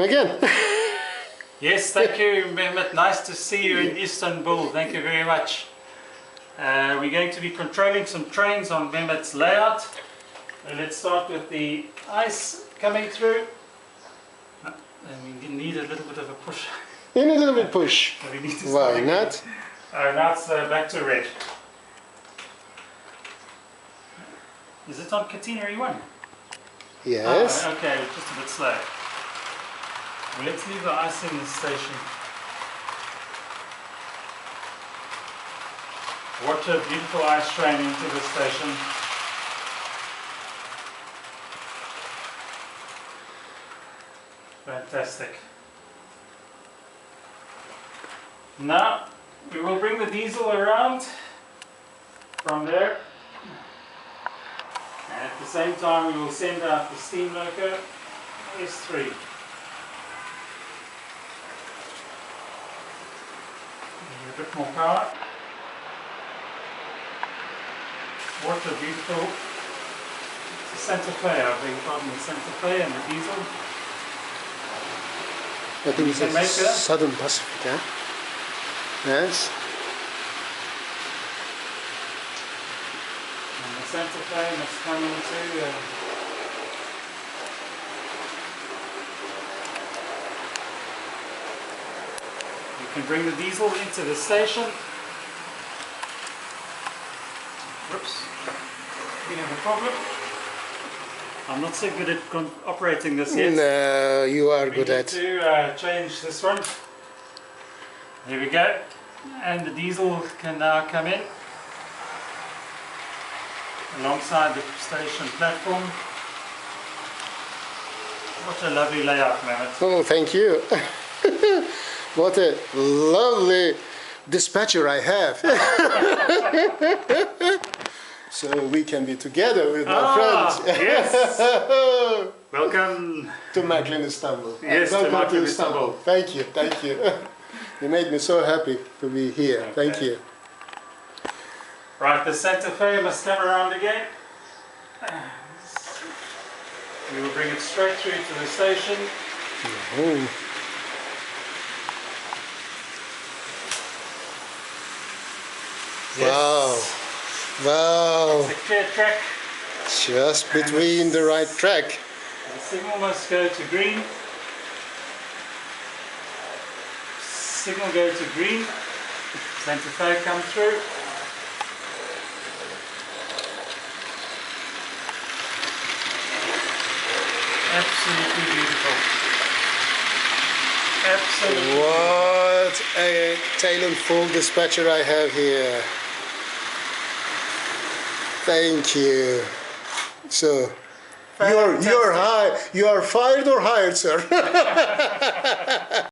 again. Yes, thank you, Mehmet. Nice to see you in Istanbul. Thank you very much. We're going to be controlling some trains on Mehmet's layout. Let's start with the ice coming through. And we need a little bit of a push. In a little bit push. So we need to Why not? Now it's back to red. Is it on catenary 1? Yes. Oh, okay, just a bit slow. Well, let's leave the ice in the station. What a beautiful ice train into the station. Fantastic. Now we will bring the diesel around from there. And at the same time we will send out the steam loco S3. A bit more power. What a beautiful Santa Fe, I beg your pardon, the Santa Fe and the diesel. I think it's a Southern Pacific, eh? Yes. And the Santa Fe must come into you can bring the diesel into the station. Whoops, we have a problem. I'm not so good at operating this yet. No, you are good at. We need to change this one. There we go. And the diesel can now come in alongside the station platform. What a lovely layout, Mehmet. Oh, thank you. What a lovely dispatcher I have. So we can be together with my friends. Yes. Welcome to Marklinistanbul. Yes, welcome to Istanbul. Thank you, thank you. You made me so happy to be here. Okay. Thank you. Right, the Santa Fe must come around again. We will bring it straight through to the station. Oh. Yes. Wow. Wow. It's a clear track. Just between the right track. The signal must go to green. Signal go to green. Santa Fe come through. Absolutely beautiful. Absolutely. What a talentful dispatcher I have here. Thank you. So, you are fired or hired, sir?